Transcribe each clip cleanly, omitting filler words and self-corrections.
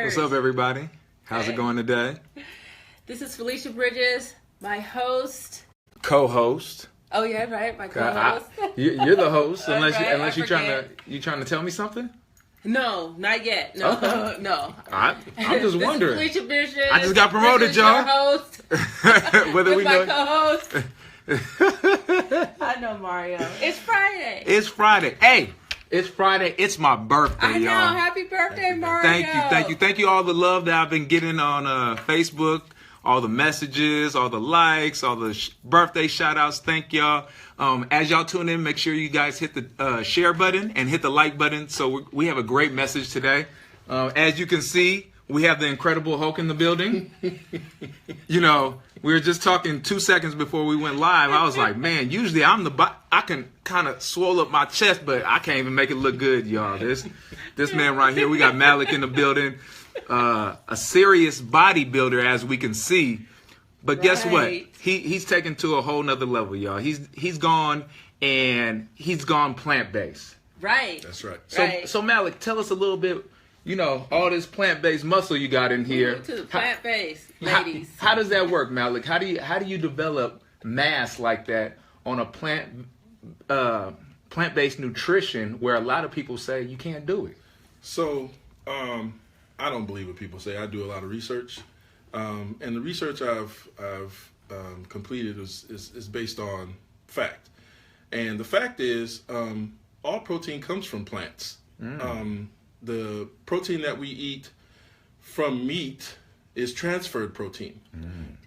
What's up, everybody? How's it going today? This is Felicia Bridges, my host. Co-host. Oh yeah, right, my co-host. You're the host, unless right, unless you're trying to tell me something. No, not yet. No, okay. no. I'm just wondering. This is Felicia Bridges. I just got promoted, y'all. Host. Whether we my know. Co-host. I know, Mario. It's Friday. It's Friday. Hey, it's Friday. It's my birthday, I know. y'all. Happy birthday, Mario. Thank you. All the love that I've been getting on Facebook, all the messages, all the likes, all the birthday shout outs. Thank y'all. As y'all tune in, make sure you guys hit the share button and hit the like button. So we have a great message today. As you can see, we have the Incredible Hulk in the building. You know, we were just talking 2 seconds before we went live. I was like, man, usually I can kind of swell up my chest, but I can't even make it look good, y'all. This man right here, we got Malik in the building, a serious bodybuilder, as we can see. But guess what? He's taken to a whole nother level, y'all. He's gone plant-based. Right. That's right. So Malik, tell us a little bit. You know, all this plant-based muscle you got in here. To the plant-based, ladies. How does that work, Malik? How do you develop mass like that on a plant-based nutrition where a lot of people say you can't do it? So, I don't believe what people say. I do a lot of research, and the research I've completed is based on fact. And the fact is, all protein comes from plants. The protein that we eat from meat is transferred protein.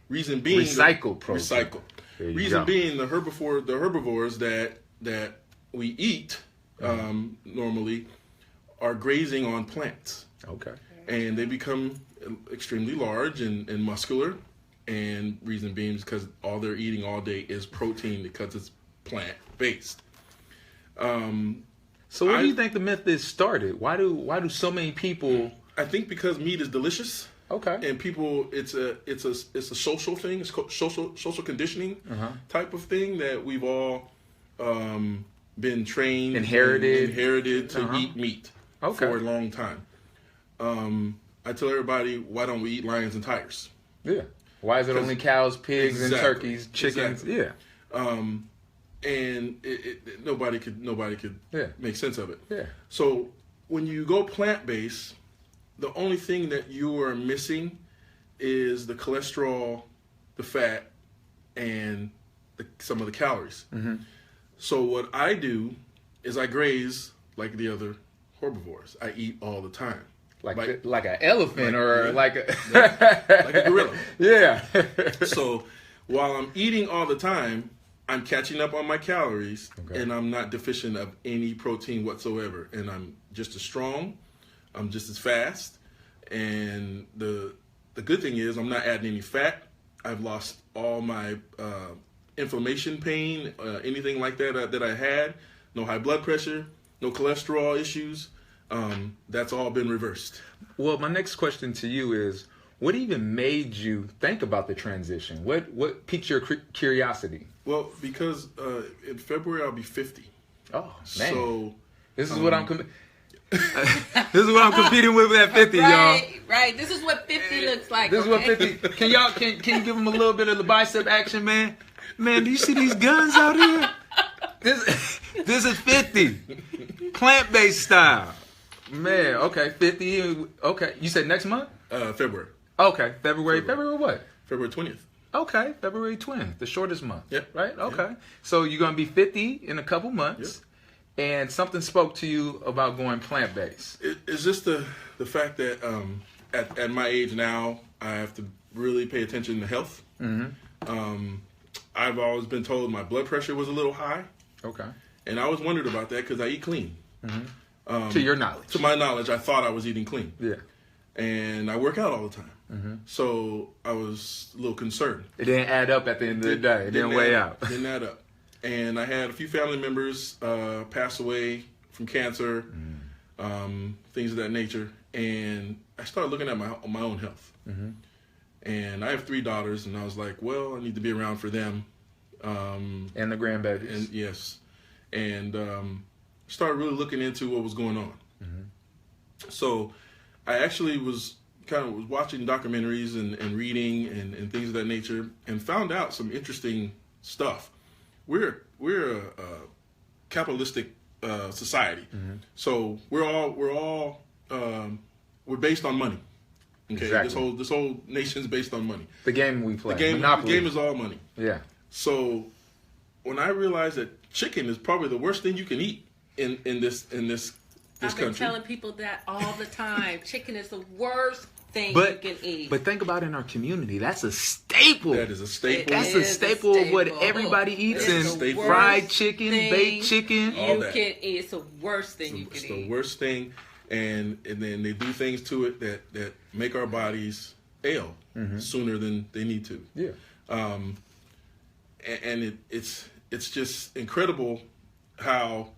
Reason being recycled protein. Recycled. Reason being the herbivores that we eat normally are grazing on plants. Okay. And they become extremely large and muscular. And reason being is because all they're eating all day is protein because it's plant based. So where do you think the myth is started? Why do so many people? I think because meat is delicious. Okay. And people, it's a social thing. It's social conditioning type of thing that we've all been trained, inherited to eat meat for a long time. I tell everybody, why don't we eat lions and tigers? Yeah. Why is it only cows, pigs, and turkeys, chickens? Exactly. Yeah. And nobody could make sense of it. Yeah. So when you go plant-based, the only thing that you are missing is the cholesterol, the fat, and some of the calories. So what I do is I graze like the other herbivores. I eat all the time. Like an elephant or like a gorilla. Yeah. So while I'm eating all the time, I'm catching up on my calories, and I'm not deficient of any protein whatsoever. And I'm just as strong. I'm just as fast. And the good thing is I'm not adding any fat. I've lost all my inflammation pain, anything like that that I had. No high blood pressure, no cholesterol issues. That's all been reversed. Well, my next question to you is, what even made you think about the transition? What piqued your curiosity? Well, because in February I'll be 50. Oh man! So this is what I'm this is what I'm competing with at 50, y'all. Right. This is what 50 looks like. This is what 50. Can you give them a little bit of the bicep action, man? Man, do you see these guns out here? This is 50, plant-based style. Man, okay, 50. Okay, you said next month? February. Okay, February what? February 20th. Okay, February 20th, the shortest month. Yep. Right? Okay. Yep. So you're going to be 50 in a couple months, and something spoke to you about going plant-based. It's just the fact that at my age now, I have to really pay attention to health. I've always been told my blood pressure was a little high. Okay. And I always wondered about that because I eat clean. To your knowledge. To my knowledge, I thought I was eating clean. Yeah. And I work out all the time. So I was a little concerned. It didn't add up at the end of the day. It didn't weigh out. Didn't add up. And I had a few family members pass away from cancer, things of that nature. And I started looking at my own health. And I have 3 daughters, and I was like, well, I need to be around for them. And the grandbabies. And yes. And started really looking into what was going on. So I actually was watching documentaries and reading and things of that nature, and found out some interesting stuff. We're a capitalistic society, so we're based on money. Okay, Exactly. this whole nation's based on money. The game we play. The game Monopoly. is all money. Yeah. So when I realized that chicken is probably the worst thing you can eat in this I've been country. telling people that all the time. Chicken is the worst thing But you can eat. but think about it in our community. That's a staple. That is a staple. That's It a is a staple of what staple. everybody eats. It's And the staple. fried worst chicken, thing baked chicken. All you that. can eat. It's the worst thing you It's can the eat. worst thing, and then they do things to it that make our bodies ail sooner than they need to. Yeah. And it's just incredible how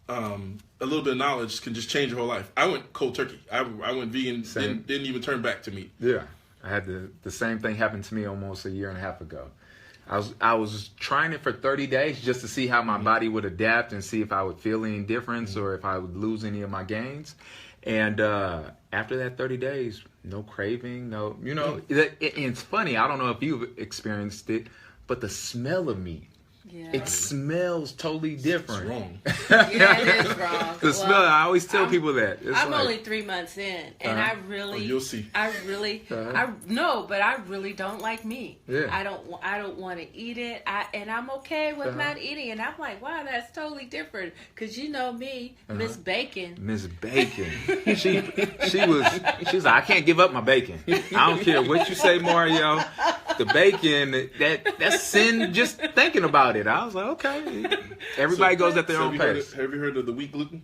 a little bit of knowledge can just change your whole life. I went cold turkey. I went vegan. Same. Didn't even turn back to meat. Yeah. I had the same thing happen to me almost a year and a half ago. I was trying it for 30 days just to see how my body would adapt and see if I would feel any difference or if I would lose any of my gains. And after that 30 days, no craving, no, it's funny. I don't know if you've experienced it, but the smell of meat, Yeah. it smells totally different. It's wrong. Yeah, it is wrong. The smell. I always tell I'm- people that. It's I'm like, only 3 months in, and I really, Oh, you'll see. I really, Uh-huh. but I really don't like meat. Yeah. I don't want to eat it. And I'm okay with Uh-huh. not eating. And I'm like, wow, that's totally different. Cause you know me, Miss Bacon. Miss Bacon. She was like, I can't give up my bacon. I don't care what you say, Mario. The bacon, that's sin just thinking about it. I was like, okay. Everybody goes at their own pace. Have you heard of the wheat gluten?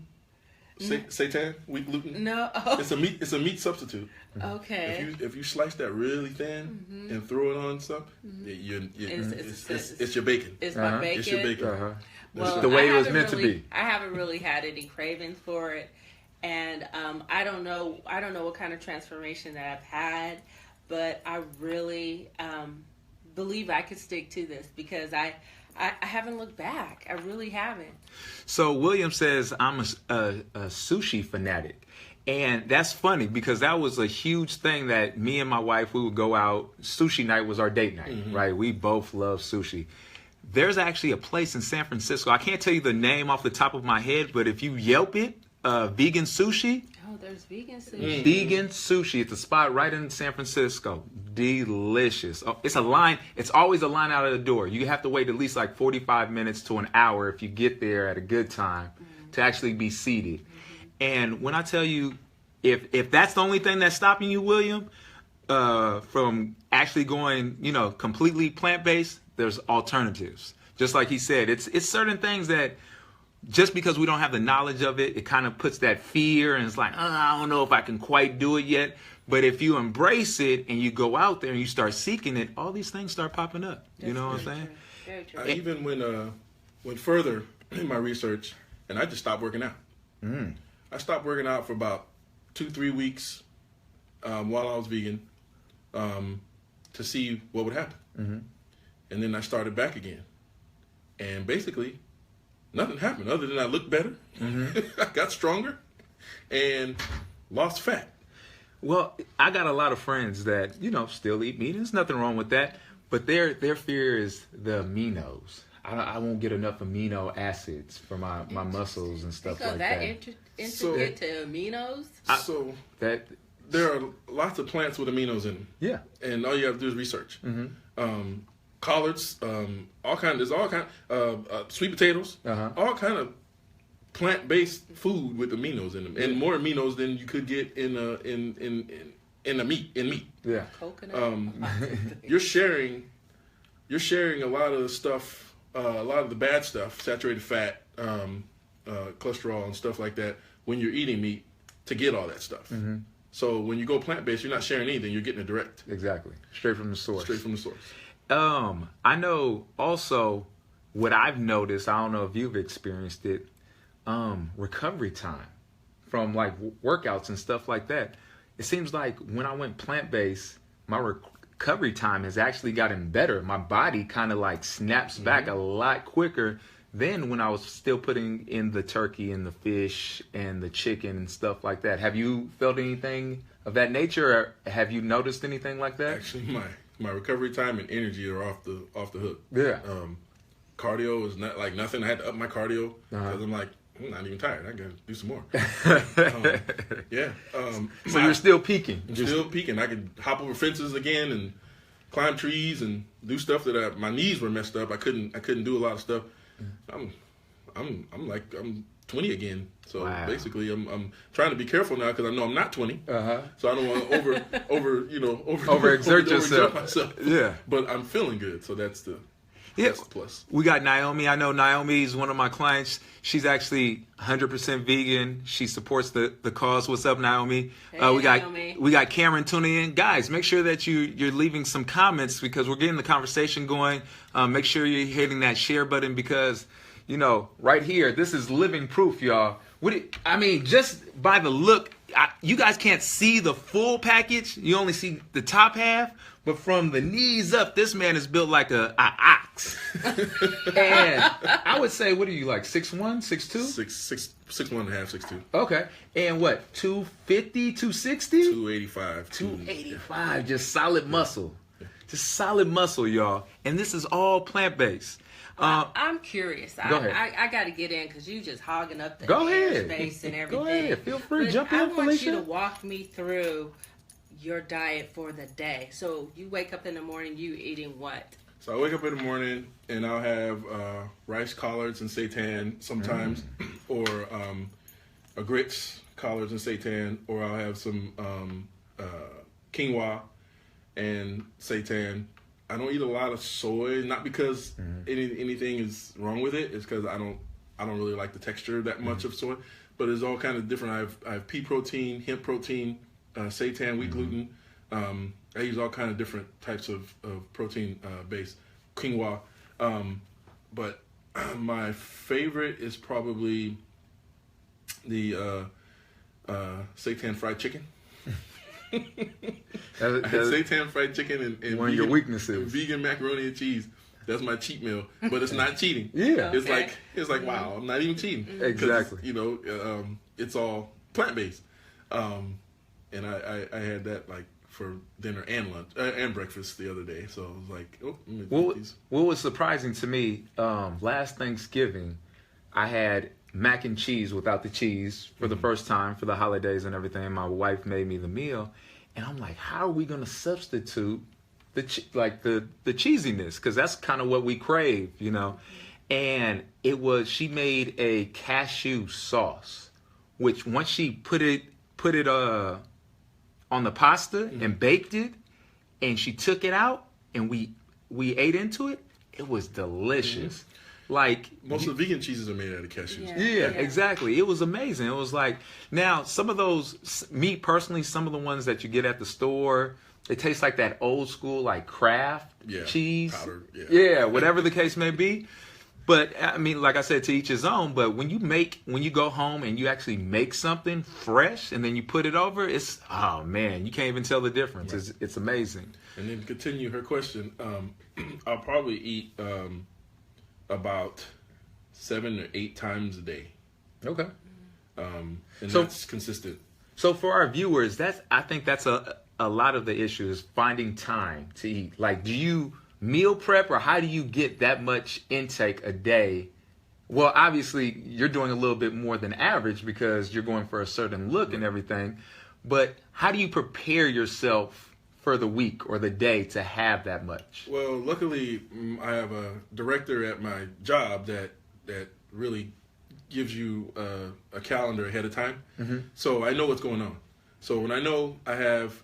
Seitan, wheat gluten. No. It's a meat substitute. Okay. If you slice that really thin and throw it on something, it's your bacon. It's my bacon. It's your bacon. Uh-huh. Well, the way I it was haven't meant to really- be. I haven't really had any cravings for it, and I don't know what kind of transformation that I've had, but I really believe I could stick to this because I haven't looked back. I really haven't. So William says I'm a sushi fanatic. And that's funny because that was a huge thing that me and my wife, we would go out. Sushi night was our date night, right? We both love sushi. There's actually a place in San Francisco. I can't tell you the name off the top of my head, but if you Yelp it, vegan sushi, Oh, there's vegan sushi. vegan sushi. It's a spot right in San Francisco. Delicious. Oh, it's a line. It's always a line out of the door. You have to wait at least like 45 minutes to an hour if you get there at a good time to actually be seated. And when I tell you, if that's the only thing that's stopping you, William, from actually going, completely plant-based, there's alternatives. Just like he said, it's certain things that just because we don't have the knowledge of it, it kind of puts that fear and it's like, I don't know if I can quite do it yet. But if you embrace it and you go out there and you start seeking it, all these things start popping up. You know what I'm saying? Very true. I even went further in my research, and I just stopped working out. I stopped working out for about 2-3 weeks while I was vegan to see what would happen. And then I started back again. And basically, nothing happened other than I looked better. I got stronger and lost fat. Well, I got a lot of friends that, still eat meat. There's nothing wrong with that. But their fear is the aminos. I won't get enough amino acids for my muscles and stuff like that. Intricate to aminos. So That there are lots of plants with aminos in them. yeah. And all you have to do is research. Collards, there's all kind sweet potatoes, all kind of plant-based food with aminos in them, and more aminos than you could get in meat. Yeah. Coconut. You're sharing a lot of the stuff, a lot of the bad stuff, saturated fat, cholesterol, and stuff like that when you're eating meat to get all that stuff. So when you go plant-based, you're not sharing anything; you're getting it direct, Exactly. Straight from the source. straight from the source. I know also what I've noticed, I don't know if you've experienced it, recovery time from like workouts and stuff like that. It seems like when I went plant-based, my recovery time has actually gotten better. My body kind of like snaps back a lot quicker than when I was still putting in the turkey and the fish and the chicken and stuff like that. Have you felt anything of that nature? Have you noticed anything like that? Actually, my recovery time and energy are off the hook. Yeah. Cardio is not like nothing. I had to up my cardio because I'm like, I'm not even tired. I gotta do some more. So you're still peaking. I'm still peaking. I could hop over fences again and climb trees and do stuff that my knees were messed up. I couldn't do a lot of stuff. I'm 20 again. So basically, I'm trying to be careful now because I know I'm not 20. So I don't want to overexert yourself. Yeah. But I'm feeling good. So that's the plus. We got Naomi. I know Naomi is one of my clients. She's actually 100% vegan. She supports the cause. What's up, Naomi? Hey, Naomi. We got Cameron tuning in. Guys, make sure that you're leaving some comments because we're getting the conversation going. Make sure you're hitting that share button because, right here, this is living proof, y'all. Just by the look, you guys can't see the full package. You only see the top half. But from the knees up, this man is built like a ox. And I would say, what are you, like 6'1", 6'2"? 6'1 and a half, 6'2". Okay. And what, 250, 260? 285. 285, just solid muscle. Just solid muscle, y'all. And this is all plant-based. I'm curious. Go ahead. I got to get in because you just hogging up the space and everything. Go ahead. Feel free. But Jump in, Felicia. I want you to walk me through your diet for the day. So you wake up in the morning, you eating what? So I wake up in the morning and I'll have rice collards and seitan sometimes, or grits, collards and seitan, or I'll have some quinoa and seitan. I don't eat a lot of soy, not because anything is wrong with it. It's because I don't really like the texture that much of soy. But it's all kind of different. I have pea protein, hemp protein, seitan, wheat gluten. I use all kind of different types of protein based quinoa. But my favorite is probably the seitan fried chicken. Seitan fried chicken and one of your weaknesses. Vegan macaroni and cheese. That's my cheat meal, but it's not cheating. Yeah, it's like wow, I'm not even cheating. Exactly. It's all plant based. And I had that like for dinner and lunch and breakfast the other day. So I was like, what was surprising to me, last Thanksgiving, I had mac and cheese without the cheese for the first time for the holidays and everything. My wife made me the meal, and I'm like, how are we going to substitute the cheesiness? Because that's kind of what we crave, And she made a cashew sauce, which once she put it on the pasta and baked it, and she took it out and we ate into it. It was delicious. Like most of the vegan cheeses are made out of cashews. Yeah, exactly. It was amazing. It was like, now some of those, me personally, some of the ones that you get at the store, they taste like that old school like Kraft cheese. Powder, whatever the case may be. But I mean, like I said, to each his own. But when you go home and you actually make something fresh and then you put it over, oh man, you can't even tell the difference. Right. It's amazing. And then to continue her question, I'll probably eat about 7 or 8 times a day. Okay. And that's consistent. So for our viewers, I think that's a lot of the issue is finding time to eat. Like, do you meal prep, or how do you get that much intake a day? Well, obviously you're doing a little bit more than average because you're going for a certain look and everything, but how do you prepare yourself for the week or the day to have that much? Well, luckily I have a director at my job that really gives you a calendar ahead of time. So I know what's going on. So when I know I have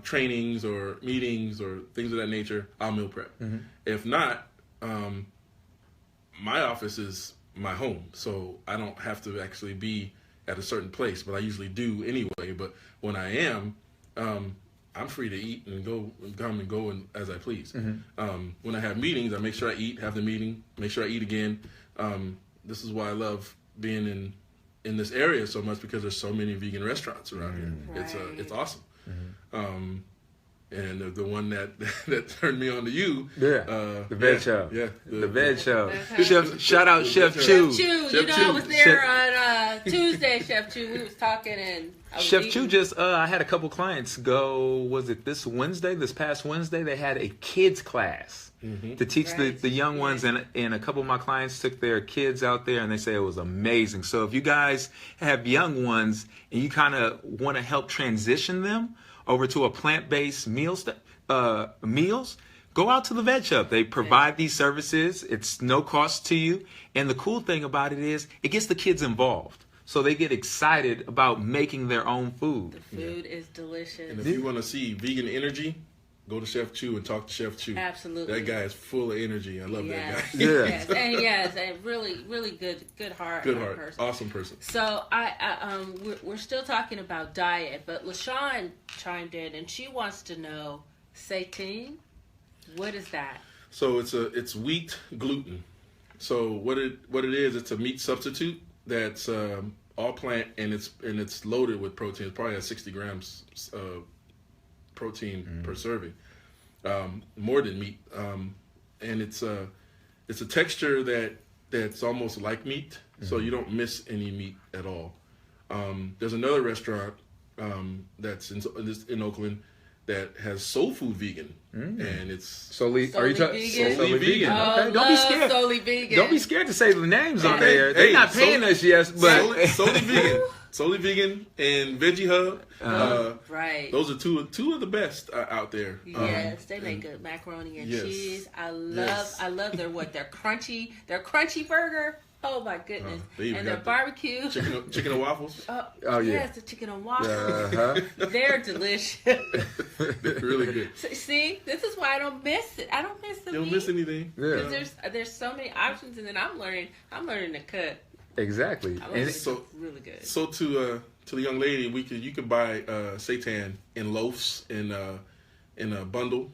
trainings or meetings or things of that nature, I'll meal prep. If not, my office is my home, so I don't have to actually be at a certain place, but I usually do anyway. But when I am, I'm free to eat and come and go as I please. When I have meetings, I make sure I eat, have the meeting, make sure I eat again. This is why I love being in this area so much, because there's so many vegan restaurants around here. Right. It's awesome. And the one that turned me on to you, the Veg Show. Yeah, the Veg Show. Chef, Shout out Chef Chu. Chef Chu, you know, I was there on Tuesday, Chef Chu. We was talking and I was Chef eating. Chu just, I had a couple clients go, was it this past Wednesday, they had a kids class to teach the young ones, and a couple of my clients took their kids out there, and they say it was amazing. So if you guys have young ones and you kind of want to help transition them over to a plant-based meals, go out to the Veg Hub. They provide these services. It's no cost to you. And the cool thing about it is it gets the kids involved. So they get excited about making their own food. The food is delicious. And if you want to see vegan energy, go to Chef Chu and talk to Chef Chu. Absolutely. That guy is full of energy. I love that guy. Yes, and really good heart. Good heart. Person. Awesome person. So we're still talking about diet, but LaShawn chimed in and she wants to know seitan. What is that? So it's wheat gluten. So what it is, it's a meat substitute that's all plant, and it's loaded with protein. It probably has 60 grams protein per serving, more than meat. And it's a texture that's almost like meat, so you don't miss any meat at all. There's another restaurant that's in Oakland that has soul food vegan, and it's solely. Are you talking vegan? solely vegan? Oh, Okay, don't be scared. Solely vegan. Don't be scared to say the names on Hey, there. They're not paying us yet, but solely vegan, solely vegan, and Veggie Hub. Right. Those are two of the best out there. Yes, they make good macaroni and yes. cheese. I Yes. love their crunchy burger. Oh my goodness! They even And their got the barbecue. chicken and waffles. Oh, yeah. Yes, the chicken and waffles. They're delicious. They're really good. See, this is why I don't miss it. I don't miss the You don't meat. miss anything. Yeah. 'Cause there's so many options, and then I'm learning to cook. Exactly. I'm And learning it's, to cook really good. So to the young lady, you could buy seitan in loaves in a bundle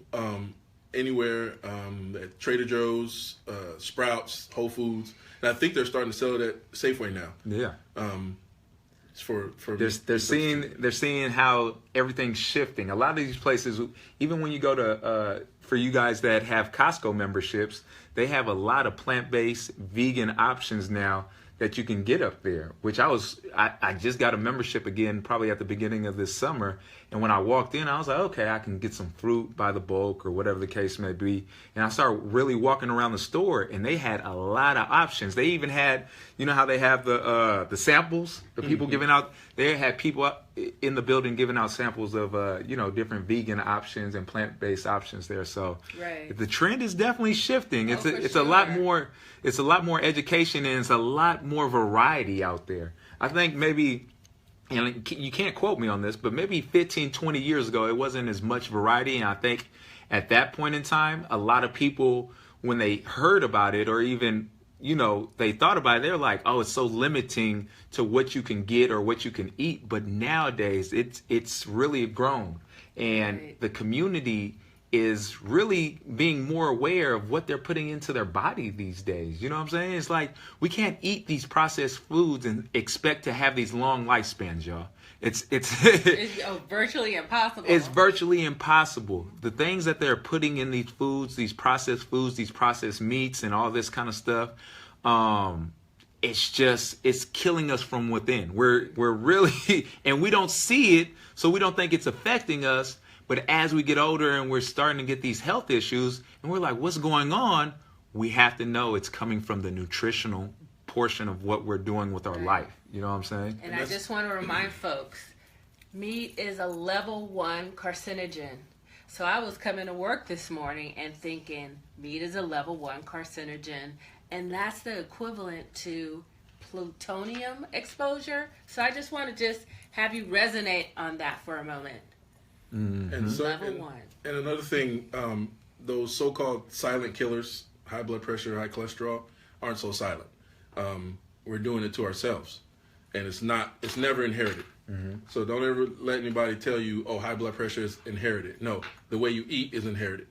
anywhere at Trader Joe's, Sprouts, Whole Foods, and I think they're starting to sell it at Safeway now. yeah. It's for They're seeing how everything's shifting. A lot of these places, even when you go to for you guys that have Costco memberships, they have a lot of plant-based vegan options now that you can get up there, which I just got a membership again probably at the beginning of this summer, and when I walked in I was like, okay, I can get some fruit by the bulk or whatever the case may be, and I started really walking around the store, and they had a lot of options. They even had, you know how they have the samples, the people giving out, they had people in the building giving out samples of different vegan options and plant-based options there. So Right. the trend is definitely shifting. It's for a lot sure. more. It's a lot more education, and it's a lot more variety out there. I think maybe, and you can't quote me on this, but maybe 15, 20 years ago, it wasn't as much variety. And I think at that point in time, a lot of people, when they heard about it or even, they thought about it, they're like, oh, it's so limiting to what you can get or what you can eat. But nowadays, it's really grown. And Right. the community is really being more aware of what they're putting into their body these days. You know what I'm saying? It's like we can't eat these processed foods and expect to have these long lifespans, y'all. It's It's virtually impossible. it's virtually impossible. The things that they're putting in these foods, these processed meats and all this kind of stuff, it's killing us from within. We're really, and we don't see it, so we don't think it's affecting us. But as we get older and we're starting to get these health issues, and we're like, what's going on? We have to know it's coming from the nutritional portion of what we're doing with our life. You know what I'm saying? And I just want to remind folks, meat is a level 1 carcinogen. So I was coming to work this morning and thinking meat is a level 1 carcinogen, and that's the equivalent to plutonium exposure. So I just want to have you resonate on that for a moment. And so, Level 1. And another thing, those so-called silent killers, high blood pressure, high cholesterol, aren't so silent. We're doing it to ourselves, and it's never inherited. So don't ever let anybody tell you, oh, high blood pressure is inherited. No, the way you eat is inherited.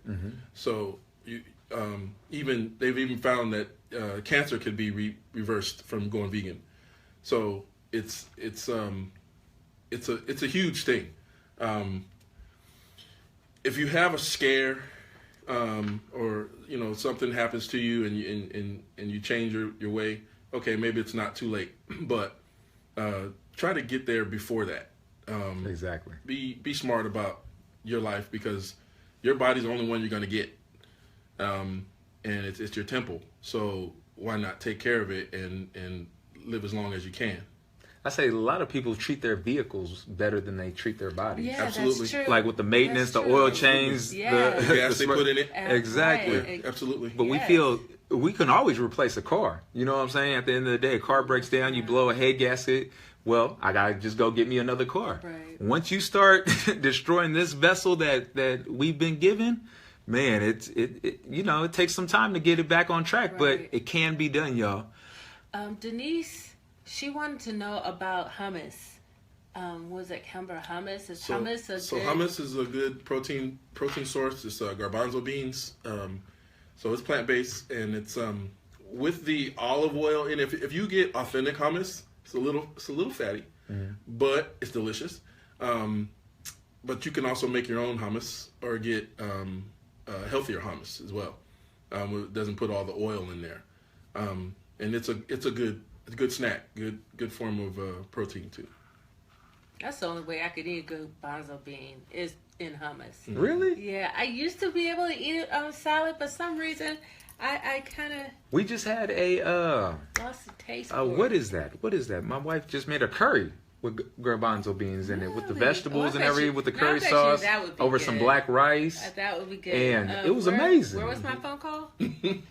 So they've even found that cancer could be reversed from going vegan. So it's a huge thing. if you have a scare, or something happens to you and you change your way, okay, maybe it's not too late, but try to get there before that. Exactly. Be smart about your life, because your body's the only one you're going to get, and it's your temple. So why not take care of it and live as long as you can? I say a lot of people treat their vehicles better than they treat their bodies. Yeah, Absolutely. that's true. Like with the maintenance, That's the true. oil change, Yeah. The gas they put in it. Exactly. Right. Absolutely. But we Yes. feel we can always replace a car. You know what I'm saying? At the end of the day, a car breaks down, you blow a head gasket. Well, I gotta just go get me another car. Right. Once you start destroying this vessel that we've been given, man, it takes some time to get it back on track, but Right. it can be done, y'all. Denise, she wanted to know about hummus. Was it Camber hummus? Is hummus a So good... hummus is a good protein source. It's garbanzo beans. So it's plant-based, and it's with the olive oil. And if you get authentic hummus, it's a little fatty, but it's delicious. But you can also make your own hummus or get healthier hummus as well. It doesn't put all the oil in there, and it's a good snack, good form of protein too. That's the only way I could eat a good bonzo bean is in hummus. Really? Yeah, I used to be able to eat it on salad, but some reason I kind of We just had a lost the taste for what it. is that? What is that? My wife just made a curry with garbanzo beans in it, with the Really? vegetables Oh, I and bet everything, you- with the now I curry bet you sauce that would be over some good. black rice. That would be good. And it was amazing. Where was my phone call?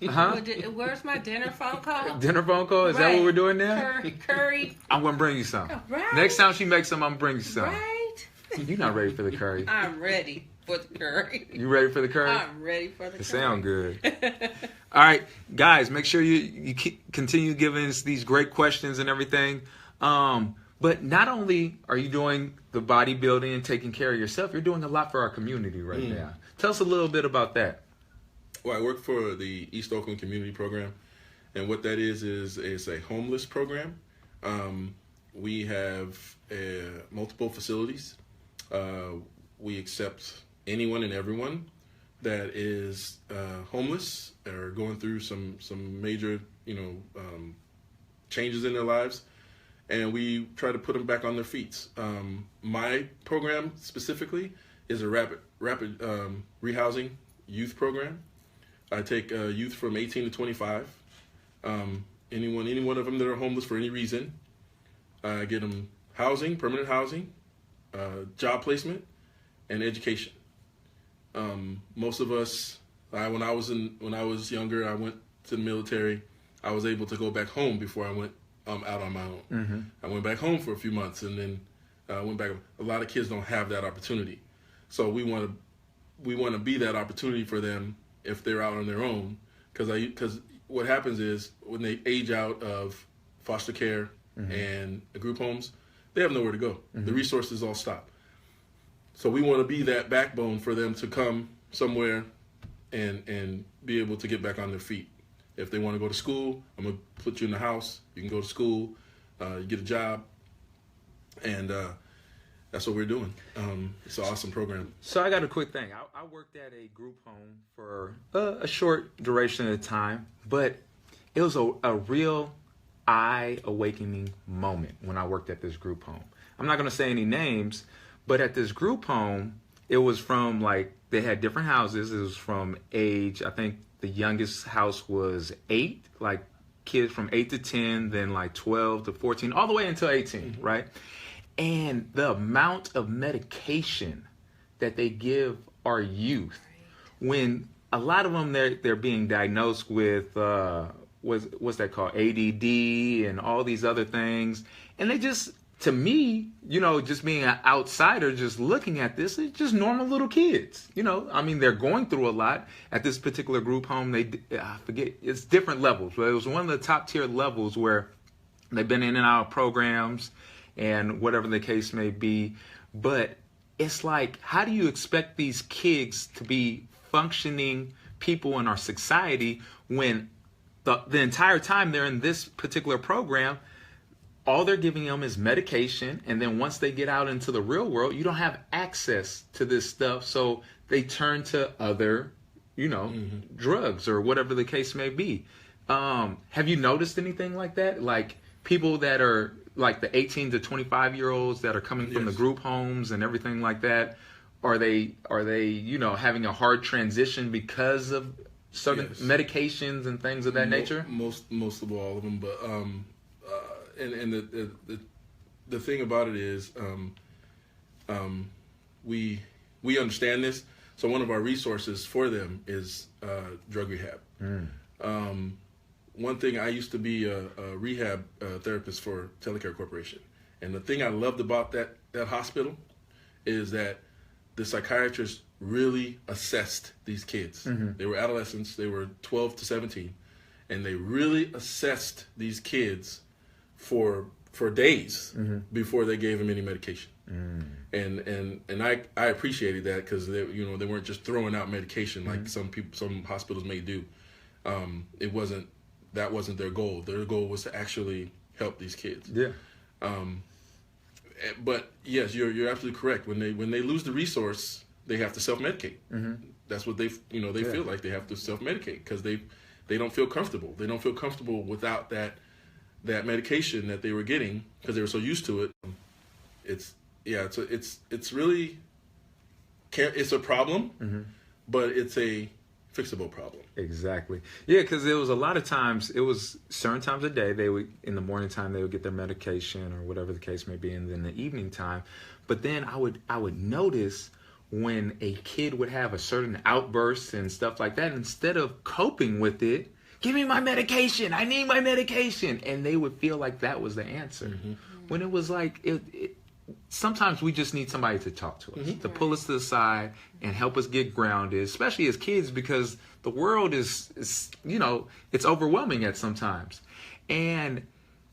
Huh? Where's my dinner phone call? Dinner phone call? Is that what Right. we're doing now? Curry. I'm gonna bring you some. Right. Next time she makes some, I'm gonna bring you some. Right. You're not ready for the curry. I'm ready for the curry. You ready for the curry? I'm ready for the curry. It sound good. All right, guys, make sure you continue giving us these great questions and everything. But not only are you doing the bodybuilding and taking care of yourself, you're doing a lot for our community right now. Tell us a little bit about that. Well, I work for the East Oakland Community Program, and what that is a homeless program. We have multiple facilities. We accept anyone and everyone that is homeless or going through some major changes in their lives, and we try to put them back on their feet. My program specifically is a rapid rehousing youth program. I take youth from 18 to 25. Any one of them that are homeless for any reason. I get them housing, permanent housing, job placement, and education. Most of us, when I was younger, I went to the military. I was able to go back home before I went out on my own. Mm-hmm. I went back home for a few months, and then went back. A lot of kids don't have that opportunity, so we want to be that opportunity for them if they're out on their own. Because what happens is when they age out of foster care and group homes, they have nowhere to go. The resources all stop. So we want to be that backbone for them to come somewhere and be able to get back on their feet. If they want to go to school, I'm going to put you in the house. You can go to school, you get a job, and that's what we're doing. It's an awesome program. So I got a quick thing. I worked at a group home for a short duration of time, but it was a real eye-awakening moment when I worked at this group home. I'm not going to say any names, but at this group home, it was from they had different houses. It was from age, I think the youngest house was 8, kids from 8 to 10, then 12 to 14, all the way until 18, right? And the amount of medication that they give our youth, when a lot of them they're being diagnosed with what's that called, ADD and all these other things, and they just, to me, just being an outsider, just looking at this, it's just normal little kids. They're going through a lot at this particular group home. I forget, it's different levels, but it was one of the top tier levels where they've been in and out of programs and whatever the case may be. But it's how do you expect these kids to be functioning people in our society when the entire time they're in this particular program, all they're giving them is medication, and then once they get out into the real world, you don't have access to this stuff, so they turn to other, drugs or whatever the case may be. Have you noticed anything like that? Like people that are like the 18 to 25-year-olds that are coming from the group homes and everything like that, are they having a hard transition because of certain medications and things of that nature? Most of all of them, but and the thing about it is, we understand this. So one of our resources for them is drug rehab. One thing, I used to be a rehab therapist for Telecare Corporation, and the thing I loved about that hospital is that the psychiatrists really assessed these kids. They were adolescents, they were 12 to 17, and they really assessed these kids for days before they gave them any medication. And I appreciated that, because they weren't just throwing out medication like some hospitals may do. That wasn't their goal. Their goal was to actually help these kids. Yeah. But yes, you're absolutely correct. When they lose the resource, they have to self-medicate. That's what they feel like they have to self-medicate, because they don't feel comfortable. They don't feel comfortable without that medication that they were getting, because they were so used to it. It's really, it's a problem, but it's a fixable problem. Exactly. Yeah, because it was a lot of times, it was certain times of day, in the morning time they would get their medication or whatever the case may be, and then the evening time. But then I would notice when a kid would have a certain outburst and stuff like that, instead of coping with it, give me my medication, I need my medication, and they would feel like that was the answer. When it was like, sometimes we just need somebody to talk to us, to pull us to the side and help us get grounded, especially as kids, because the world is it's overwhelming at sometimes. And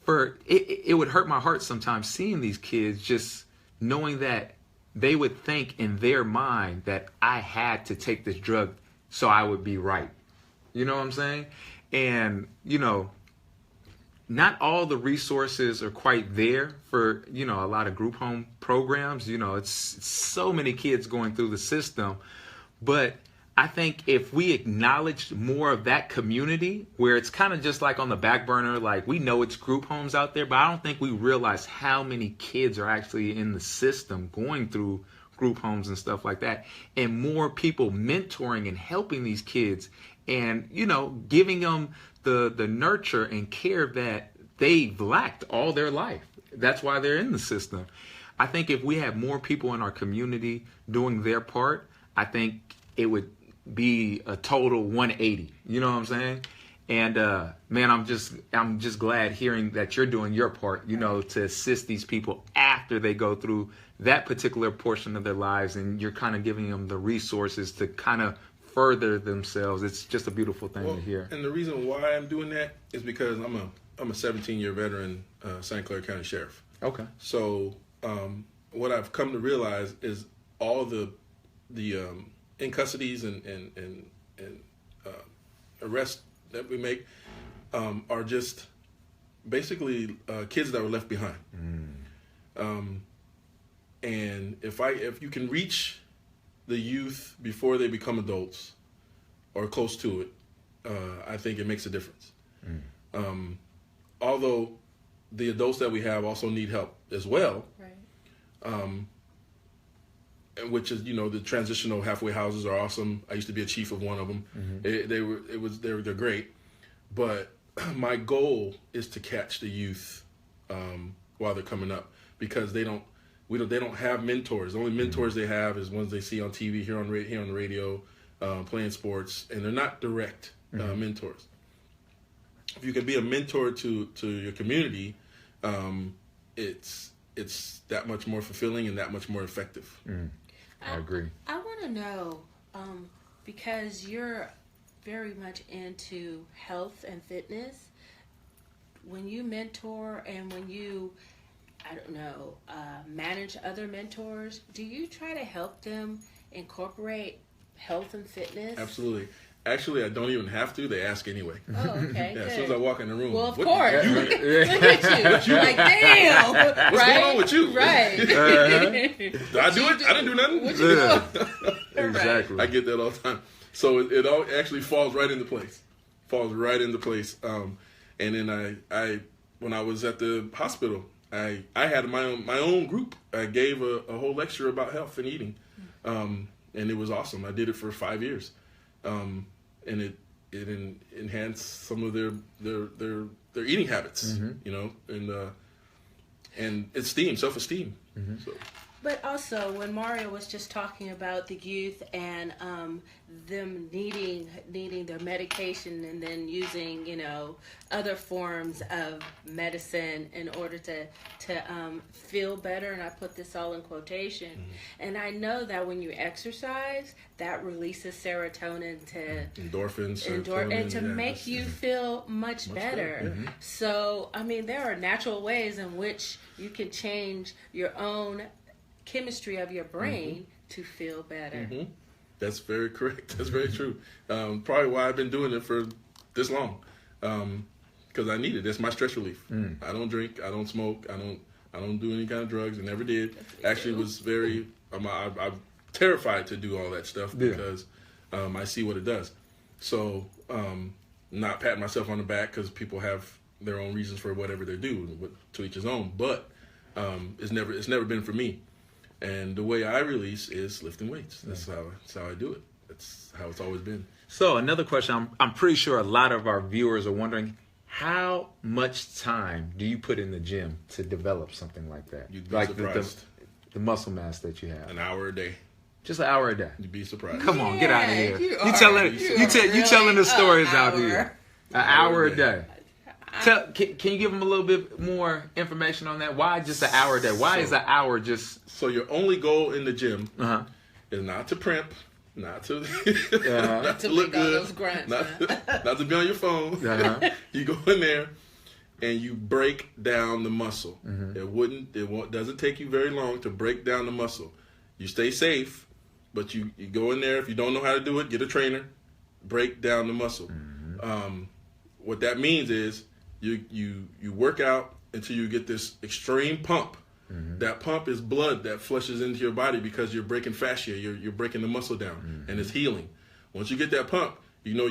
it would hurt my heart sometimes seeing these kids, just knowing that they would think in their mind that I had to take this drug so I would be right. You know what I'm saying? And, not all the resources are quite there for, a lot of group home programs. It's so many kids going through the system. But I think if we acknowledged more of that community, where it's kind of just like on the back burner, like we know it's group homes out there, but I don't think we realize how many kids are actually in the system going through group homes and stuff like that. And more people mentoring and helping these kids and, giving them the nurture and care that they've lacked all their life. That's why they're in the system. I think if we had more people in our community doing their part, I think it would be a total 180. You know what I'm saying? And man, I'm just glad hearing that you're doing your part, to assist these people after they go through that particular portion of their lives, and you're kind of giving them the resources to kind of further themselves. It's just a beautiful thing to hear. And the reason why I'm doing that is because I'm a 17-year veteran St. Clair County Sheriff. Okay. So what I've come to realize is all the in custodies and arrests that we make are just basically kids that were left behind. And if you can reach the youth before they become adults or close to it, I think it makes a difference. Although the adults that we have also need help as well. Right. Which is, the transitional halfway houses are awesome. I used to be a chief of one of them. They're great. But my goal is to catch the youth while they're coming up, because they don't have mentors. The only mentors they have is ones they see on TV, here on the radio, playing sports, and they're not direct mentors. If you can be a mentor to your community, it's that much more fulfilling and that much more effective. I agree. I want to know, because you're very much into health and fitness, when you mentor and when you, manage other mentors, do you try to help them incorporate health and fitness? Absolutely. Actually, I don't even have to. They ask anyway. Oh, okay. Yeah, good. as soon as I walk in the room. Well, of "What course. you Look eat? at you. Like, damn. What's right? going on with you?" Right. Did I do it? I didn't do nothing. What you Yeah. doing? Exactly. I get that all the time. So it all actually falls right into place. Falls right into place. And then I when I was at the hospital, I had my own group. I gave a whole lecture about health and eating, and it was awesome. I did it for 5 years, and it enhanced some of their eating habits, you know, and self-esteem. So. But also, when Mario was just talking about the youth and them needing their medication and then using, you know, other forms of medicine in order to feel better, and I put this all in quotation. And I know that when you exercise, that releases serotonin to Endorphins, and to make you feel much better. So, I mean, there are natural ways in which you can change your own chemistry of your brain to feel better. That's very correct. That's very true. Probably why I've been doing it for this long, because I need it. That's my stress relief. I don't drink. I don't smoke. I don't do any kind of drugs. I never did. Actually, was very. I'm terrified to do all that stuff because I see what it does. So, not patting myself on the back because people have their own reasons for whatever they do. To each his own. But it's never been for me. And the way I release is lifting weights. That's how I do it. That's how it's always been. So another question, I'm pretty sure a lot of our viewers are wondering, how much time do you put in the gym to develop something like that? You'd be like surprised. The muscle mass that you have. An hour a day. Just an hour a day. You'd be surprised. Come on, get out of here. You You telling the stories out hour. here. An hour a day. Can you give them a little bit more information on that? Why just an hour a day? Why is an hour just... So your only goal in the gym Uh-huh. is not to primp, not to Uh-huh. not to look make all good, those grunts, not to be on your phone. Uh-huh. You go in there and you break down the muscle. It doesn't take you very long to break down the muscle. You stay safe, but you go in there. If you don't know how to do it, get a trainer. Break down the muscle. What that means is you work out until you get this extreme pump. That pump is blood that flushes into your body because you're breaking fascia. You're breaking the muscle down, and it's healing. Once you get that pump, you know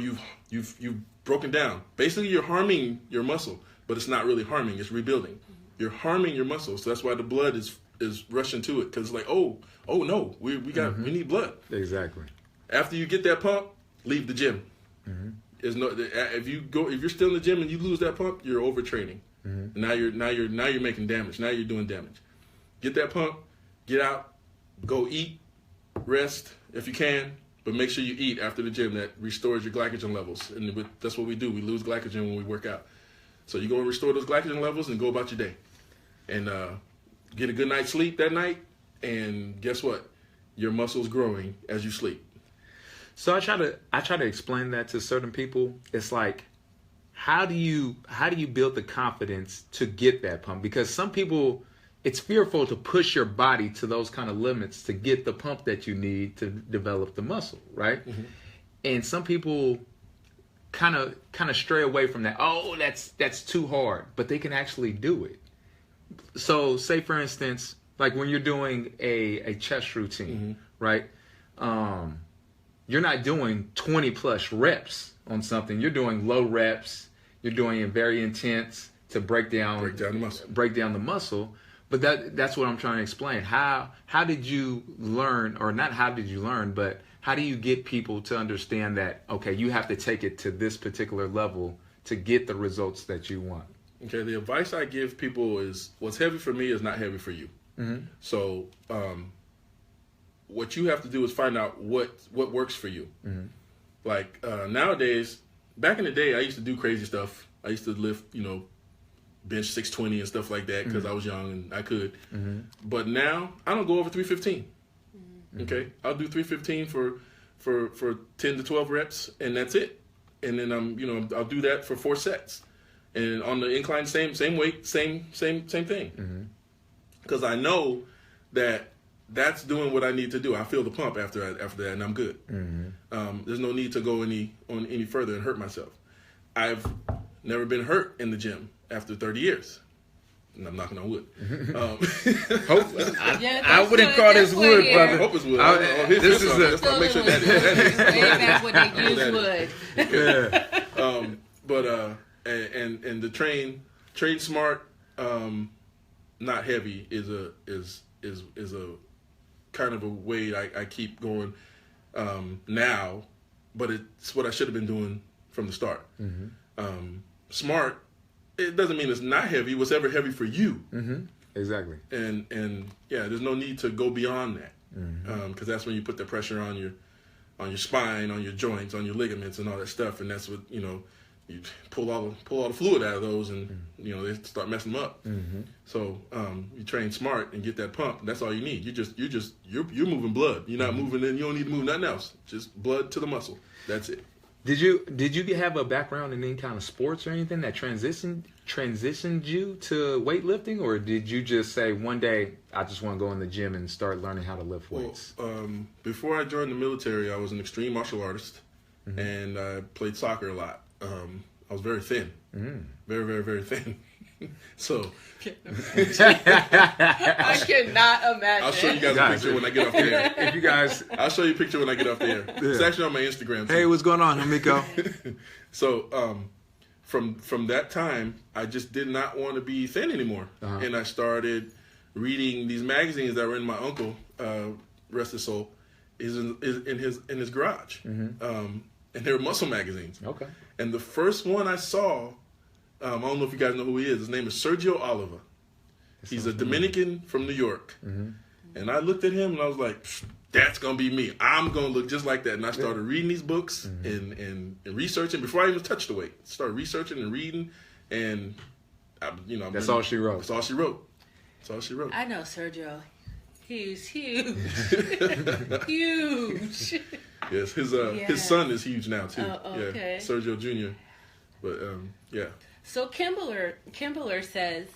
you've broken down. Basically, you're harming your muscle, but it's not really harming. It's rebuilding. You're harming your muscle, so that's why the blood is rushing to it, because it's like, oh no, we need blood. Exactly. After you get that pump, leave the gym. There's no, if you're still in the gym and you lose that pump, you're overtraining. Now you're making damage. Now you're doing damage. Get that pump, get out, go eat, rest if you can, but make sure you eat after the gym. That restores your glycogen levels, and that's what we do. We lose glycogen when we work out. So you go and restore those glycogen levels and go about your day, and get a good night's sleep that night. And guess what? Your muscles growing as you sleep. So I try to explain that to certain people. It's like, how do you build the confidence to get that pump? Because some people, it's fearful to push your body to those kind of limits to get the pump that you need to develop the muscle, right? And some people kind of stray away from that. Oh, that's too hard, but they can actually do it. So say for instance, like when you're doing a chest routine, right? You're not doing 20 plus reps on something. You're doing low reps. You're doing it very intense to break down the muscle. But that's what I'm trying to explain. How did you learn, or not how did you learn, but how do you get people to understand that, okay, you have to take it to this particular level to get the results that you want? Okay, the advice I give people is, what's heavy for me is not heavy for you. So what you have to do is find out what works for you. Like nowadays, back in the day, I used to do crazy stuff. I used to lift, bench 620 and stuff like that because I was young and I could. But now I don't go over 315. Okay, I'll do 315 for 10 to 12 reps, and that's it. And then I'll do that for 4 sets. And on the incline, same weight, same thing. Because I know that that's doing what I need to do. I feel the pump after that, and I'm good. There's no need to go any further and hurt myself. I've never been hurt in the gym after 30 years. And I'm knocking on wood. I wouldn't call this wood, brother. I hope it's wood. This is let's not make sure that is. Way back when they used wood. yeah. But and the train smart, not heavy is a kind of a way I keep going now, but it's what I should have been doing from the start. Smart, it doesn't mean it's not heavy. What's ever heavy for you. Exactly. And yeah, there's no need to go beyond that, because that's when you put the pressure on your spine, on your joints, on your ligaments, and all that stuff, and that's what you pull all the fluid out of those, and they start messing them up. So you train smart and get that pump. That's all you need. You're moving blood. You're not moving. You don't need to move nothing else. Just blood to the muscle. That's it. Did you have a background in any kind of sports or anything that transitioned you to weightlifting, or did you just say one day I just want to go in the gym and start learning how to lift weights? Well, before I joined the military, I was an extreme martial artist, and I played soccer a lot. I was very thin, very, very, very thin. So I cannot imagine. I'll show you guys a picture when I get off the air. If you guys, I'll show you a picture when I get off the air. It's actually on my Instagram too. Hey, what's going on, Hamiko? So from that time, I just did not want to be thin anymore, and I started reading these magazines that were in my uncle, rest his soul, is in his garage, and they were muscle magazines. Okay. And the first one I saw, I don't know if you guys know who he is. His name is Sergio Oliva. He's a Dominican from New York. And I looked at him and I was like, that's going to be me. I'm going to look just like that. And I started reading these books and researching before I even touched the weight. Started researching and reading. And, that's all she wrote. That's all she wrote. That's all she wrote. I know Sergio. He's huge. Huge. Yes, his son is huge now, too. Oh, okay. Yeah, Sergio Jr. But, yeah. So Kimbler says,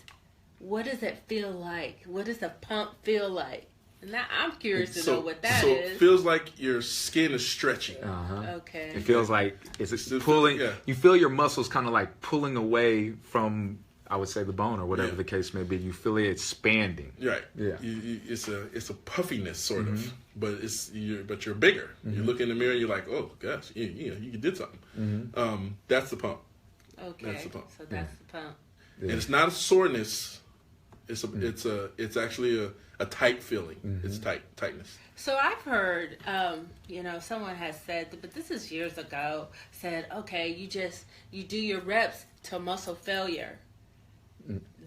what does it feel like? What does a pump feel like? Now I'm curious to know what that is. So it feels like your skin is stretching. Okay. It feels like it's pulling. Yeah. You feel your muscles kind of like pulling away from, I would say, the bone or whatever the case may be. You feel it expanding. Right. Yeah. It's a puffiness sort of, but you're bigger. You look in the mirror and you're like, oh gosh, you did something. That's the pump. Okay. That's the pump. So that's the pump. And it's not a soreness. It's actually a tight feeling. It's tightness. So I've heard, someone has said, but this is years ago, said, okay, you do your reps to muscle failure.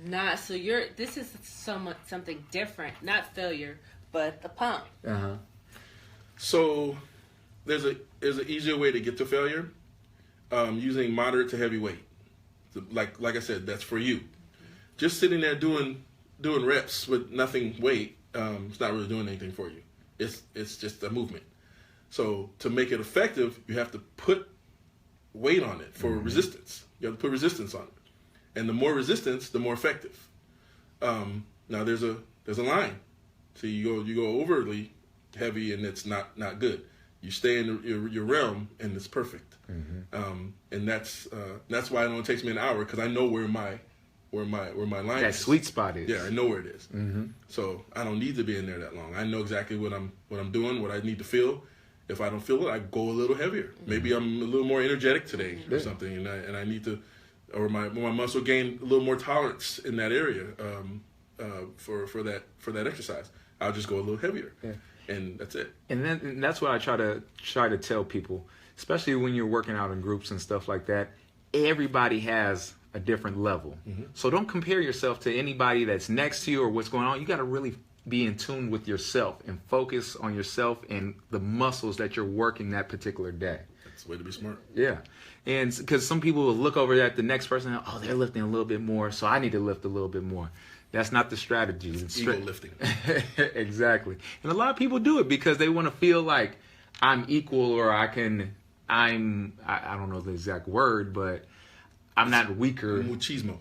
Not so this is something different, not failure, but the pump. So there's an easier way to get to failure, using moderate to heavy weight. Like I said, that's for you. Just sitting there doing reps with nothing weight, it's not really doing anything for you. It's just a movement. So to make it effective, you have to put weight on it for resistance. You have to put resistance on it. And the more resistance, the more effective. Now there's a line. So you go overly heavy, and it's not good. You stay in your realm, and it's perfect. And that's why it only takes me an hour, because I know where my line That is. sweet spot is. Yeah, I know where it is. So I don't need to be in there that long. I know exactly what I'm doing, what I need to feel. If I don't feel it, I go a little heavier. Maybe I'm a little more energetic today or something, and I need to. Or my muscle gain a little more tolerance in that area for that exercise. I'll just go a little heavier, and that's it. And that's what I try to tell people, especially when you're working out in groups and stuff like that. Everybody has a different level, so don't compare yourself to anybody that's next to you or what's going on. You got to really be in tune with yourself and focus on yourself and the muscles that you're working that particular day. That's the way to be smart. Yeah. And because some people will look over at the next person and, they're lifting a little bit more, so I need to lift a little bit more. That's not the strategy. It's ego lifting. Exactly. And a lot of people do it because they want to feel like I'm equal, or I don't know the exact word, but I'm not weaker. Machismo.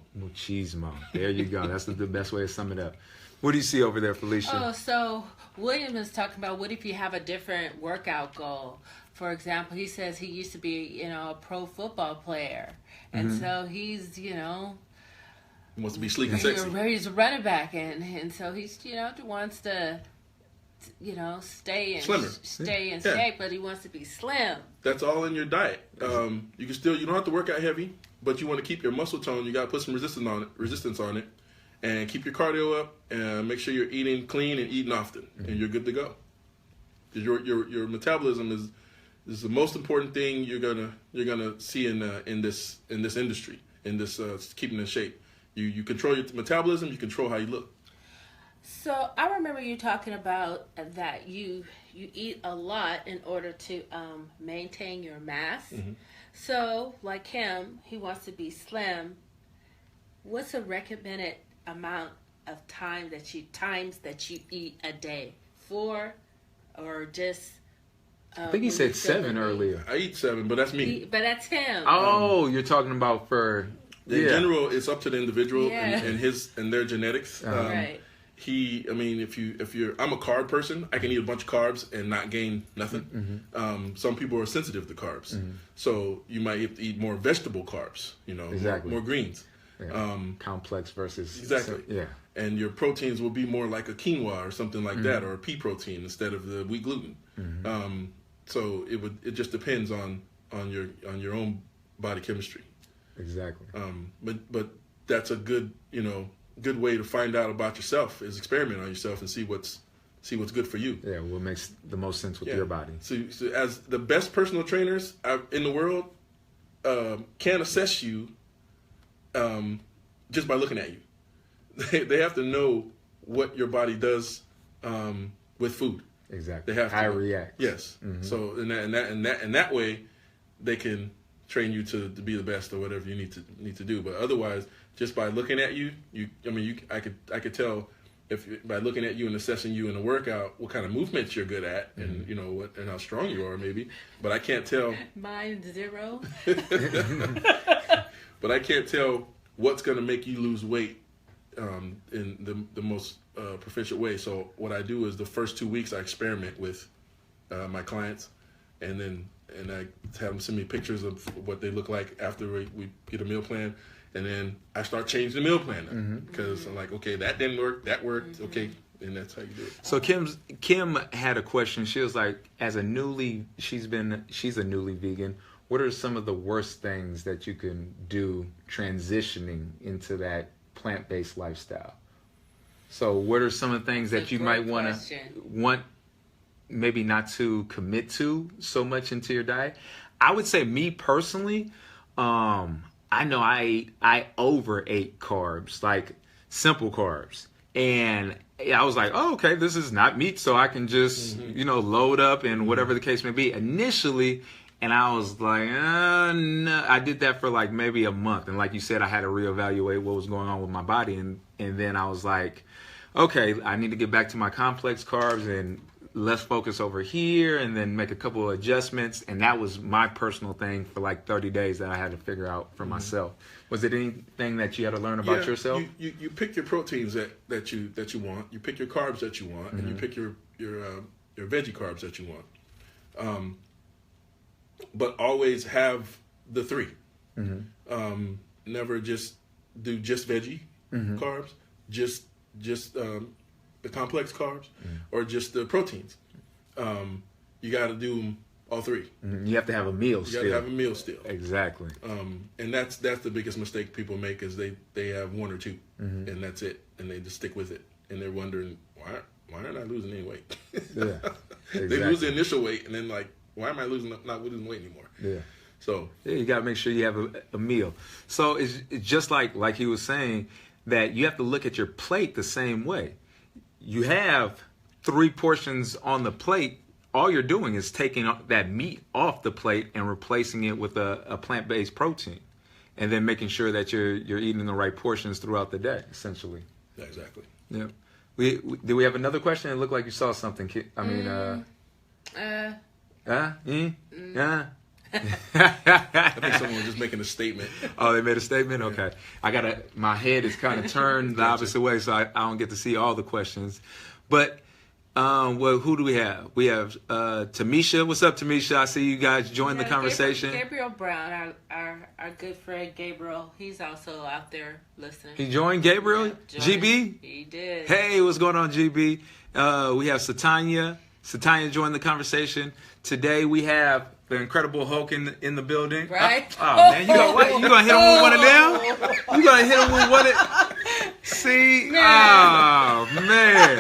There you go. That's the best way to sum it up. What do you see over there, Felicia? Oh, so William is talking about what if you have a different workout goal? For example, he says he used to be, a pro football player. And so he's, He wants to be sleek and sexy. He's a running back. And so he's, wants to, stay Slimmer. stay in shape, but he wants to be slim. That's all in your diet. You don't have to work out heavy, but you want to keep your muscle tone. You got to put some resistance on it, and keep your cardio up, and make sure you're eating clean and eating often, and you're good to go. Because your metabolism is the most important thing you're gonna see in this industry, in this keeping in shape. You control your metabolism. You control how you look. So I remember you talking about that you eat a lot in order to maintain your mass. So like him, he wants to be slim. What's a recommended amount of times that you eat a day? 4 or just? I think he said 7 earlier. I eat 7, but that's me. But that's him. Oh, you're talking about for in general. It's up to the individual and their genetics. Right. I'm a carb person. I can eat a bunch of carbs and not gain nothing. Some people are sensitive to carbs, so you might have to eat more vegetable carbs. Exactly. more greens. Yeah. Complex versus Exactly. And your proteins will be more like a quinoa or something like that, or a pea protein instead of the wheat gluten. So it just depends on your own body chemistry. Exactly. But that's a good good way to find out about yourself is experiment on yourself and see what's good for you. Yeah, what makes the most sense with your body. So as the best personal trainers in the world can assess you just by looking at you. They have to know what your body does with food. Exactly. They have to how it reacts. Yes. So in that way, they can train you to be the best or whatever you need to do. But otherwise, just by looking at you, I could tell by looking at you and assessing you in a workout what kind of movements you're good at and and how strong you are maybe. But I can't tell. Mine 0. But I can't tell what's going to make you lose weight in the most proficient way. So what I do is the first 2 weeks I experiment with my clients, and I have them send me pictures of what they look like after we get a meal plan, and then I start changing the meal plan because I'm like, okay, that didn't work, that worked, okay, and that's how you do it. So Kim had a question. She was like, she's a newly vegan. What are some of the worst things that you can do transitioning into that plant-based lifestyle? So what are some of the things that you might want maybe not to commit to so much into your diet? I would say me personally, I know I overate carbs, like simple carbs. And I was like, oh, okay, this is not meat, so I can just, load up and whatever the case may be. Initially, and I was like, no. I did that for like maybe a month. And like you said, I had to reevaluate what was going on with my body. And then I was like, okay, I need to get back to my complex carbs and let's focus over here and then make a couple of adjustments. And that was my personal thing for like 30 days that I had to figure out for myself. Was it anything that you had to learn about yourself? You pick your proteins that you want. You pick your carbs that you want, and you pick your veggie carbs that you want. But always have the 3. Never just do just veggie carbs, just the complex carbs, or just the proteins. You got to do all 3. You have to have a meal You still. got to have a meal still. Exactly. And that's the biggest mistake people make is they have 1 or 2, and that's it, and they just stick with it, and they're wondering why aren't I losing any weight? Yeah, exactly. They lose the initial weight, and then like, why am I not losing weight anymore? Yeah. So you got to make sure you have a meal. So it's just like he was saying that you have to look at your plate the same way. You have 3 portions on the plate. All you're doing is taking that meat off the plate and replacing it with a plant-based protein, and then making sure that you're eating the right portions throughout the day, essentially. Yeah, exactly. Yeah. Did we have another question? It looked like you saw something. I mean, I think someone was just making a statement. Oh, they made a statement? Okay. My head is kind of turned the opposite way, so I don't get to see all the questions. But, well, who do we have? We have Tamisha. What's up, Tamisha? I see you guys join the conversation. Gabriel Brown, our good friend Gabriel, he's also out there listening. He joined Gabriel? Yeah, GB? He did. Hey, what's going on, GB? We have Satanya. Satanya joined the conversation. Today we have the Incredible Hulk in the building. Right? Oh, man, you gonna hit him with one of them? You gonna hit him with one of? See? Man. Oh man.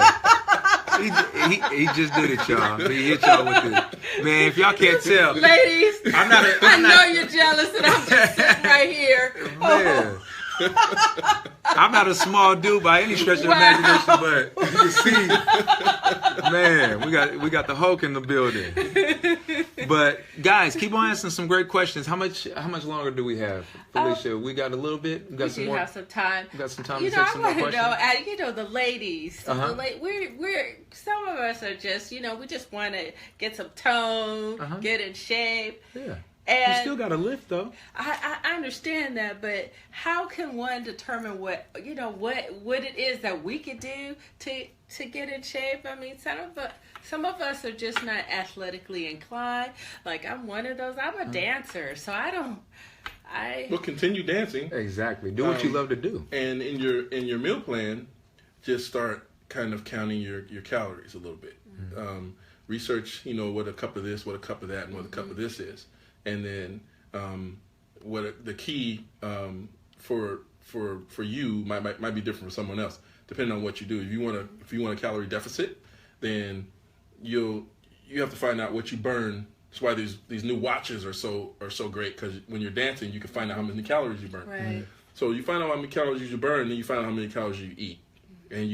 He just did it, y'all. He hit y'all with it. Man, if y'all can't tell, Ladies, I know you're jealous that I'm just sitting right here. Man. I'm not a small dude by any stretch of the imagination, but you can see, man, we got the Hulk in the building. But guys, keep on asking some great questions. How much longer do we have, Felicia? We got a little bit. We got some more. Have some time. We got some time You to know, take some I more want to questions. know. The ladies. Uh-huh. We're some of us are just, we just want to get some tone, Uh-huh. get in shape. Yeah. And You still got to lift though. I understand that, but how can one determine what it is that we could do to get in shape? I mean, some of us are just not athletically inclined. Like I'm one of those. I'm a dancer, so Well, continue dancing. Exactly. Do what you love to do. And in your meal plan, just start kind of counting your calories a little bit. Mm-hmm. Research, what a cup of this, what a cup of that, and what a cup of this is. And then what the key for you might be different for someone else, depending on what you do. If you want a calorie deficit, then you have to find out what you burn. That's why these new watches are so great, because when you're dancing, you can find out how many calories you burn. right. So you find out how many calories you burn, then you find out how many calories you eat, and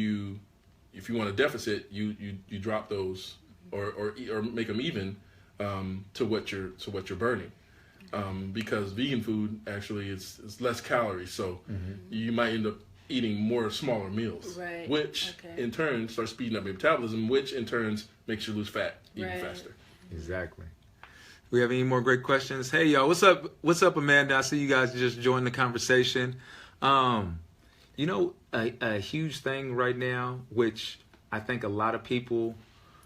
if you want a deficit, you drop those or make them even. To what you're burning, because vegan food actually is less calories, so you might end up eating more smaller meals, Right. which in turn starts speeding up your metabolism, which in turn makes you lose fat even faster. Exactly. We have any more great questions? Hey, y'all, what's up? What's up, Amanda? I see you guys just joined the conversation. A huge thing right now, which I think a lot of people,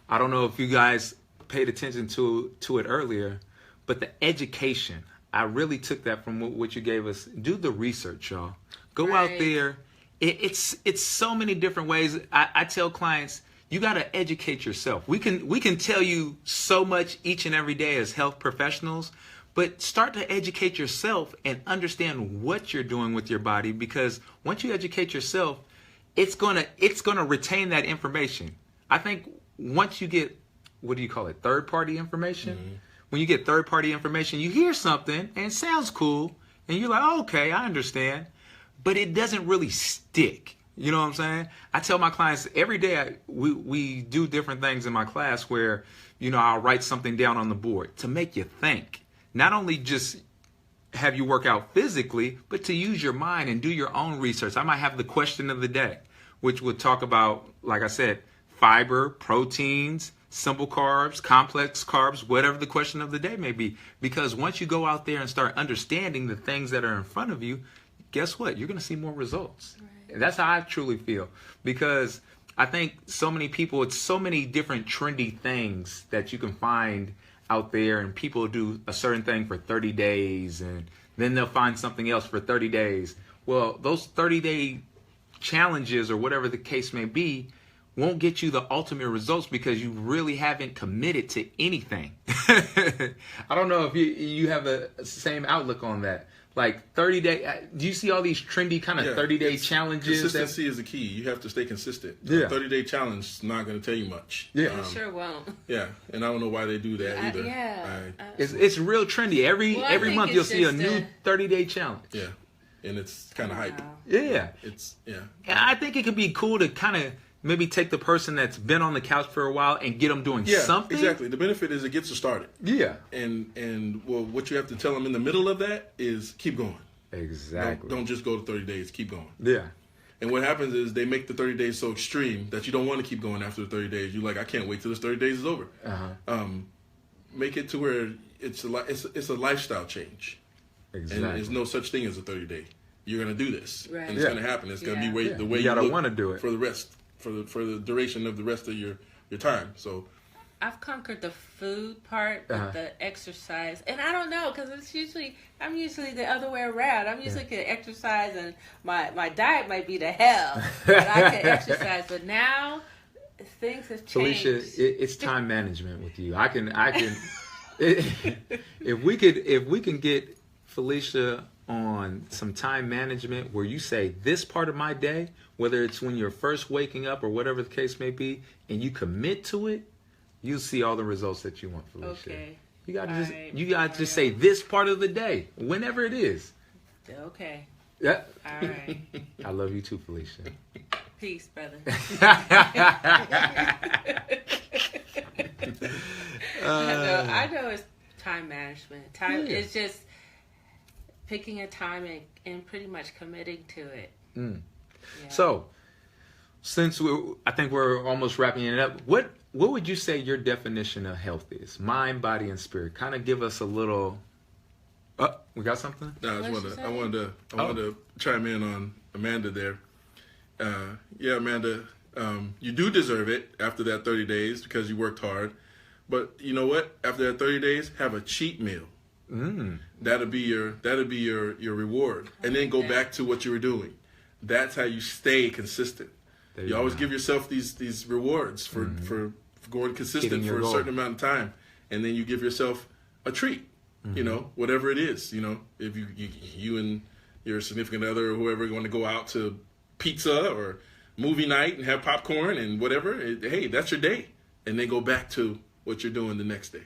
I don't know if you guys paid attention to it earlier, but the education, I really took that from what you gave us. Do the research, y'all. Go out there. It's so many different ways. I tell clients, you got to educate yourself. We can tell you so much each and every day as health professionals, but start to educate yourself and understand what you're doing with your body, because once you educate yourself, it's gonna retain that information. I think once you get, what do you call it, third-party information? Mm-hmm. When you get third-party information, you hear something and it sounds cool, and you're like, oh, okay, I understand, but it doesn't really stick. You know what I'm saying? I tell my clients every day, we do different things in my class where, I'll write something down on the board to make you think. Not only just have you work out physically, but to use your mind and do your own research. I might have the question of the day, which would talk about, like I said, fiber, proteins, simple carbs, complex carbs, whatever the question of the day may be. Because once you go out there and start understanding the things that are in front of you, guess what? You're going to see more results. Right. That's how I truly feel. Because I think so many people, it's so many different trendy things that you can find out there, and people do a certain thing for 30 days and then they'll find something else for 30 days. Well, those 30-day challenges or whatever the case may be won't get you the ultimate results because you really haven't committed to anything. I don't know if you have the same outlook on that. Like 30-day, do you see all these trendy kind of 30-day challenges? Consistency is the key. You have to stay consistent. Yeah. A 30-day challenge is not going to tell you much. Yeah. It sure won't. Yeah, and I don't know why they do that either. It's real trendy. Every month you'll see a new 30-day challenge. Yeah, and it's kind of hype. Yeah. And I think it could be cool to kind of maybe take the person that's been on the couch for a while and get them doing something. Exactly. The benefit is it gets you started. Yeah. And what you have to tell them in the middle of that is keep going. Exactly. Don't just go to 30 days. Keep going. Yeah. And what happens is they make the 30 days so extreme that you don't want to keep going after the 30 days. You're like, I can't wait till this 30 days is over. Uh-huh. Make it to where it's a lifestyle change. Exactly. And there's no such thing as a 30-day. You're gonna do this, Right. and it's gonna happen. It's gonna be the way you gotta look want to do it for the rest, for the duration of the rest of your time. So I've conquered the food part, but the exercise, and I don't know, because I'm usually the other way around. I'm usually can exercise, and my diet might be to hell, but I can exercise. But now things have changed. Felicia, it's time management with you. I can if we can get Felicia on some time management where you say this part of my day, whether it's when you're first waking up or whatever the case may be, and you commit to it, you'll see all the results that you want, Felicia. Okay. You gotta just say this part of the day, whenever it is. Okay. Yeah. All right. I love you too, Felicia. Peace, brother. I know it's time management. It's just picking a time and pretty much committing to it. Mm. Yeah. So, since I think we're almost wrapping it up, what would you say your definition of health is? Mind, body, and spirit. Kind of give us a little. We got something? no, I wanted to chime in on Amanda there. Yeah, Amanda, you do deserve it after that 30 days because you worked hard. But you know what? After that 30 days, have a cheat meal. That'll be your reward, and then go back to what you were doing. That's how you stay consistent. You always give yourself these rewards for going consistent for a certain amount of time, and then you give yourself a treat. You know, whatever it is. You know, if you and your significant other or whoever want to go out to pizza or movie night and have popcorn and whatever, hey, that's your day, and then go back to what you're doing the next day.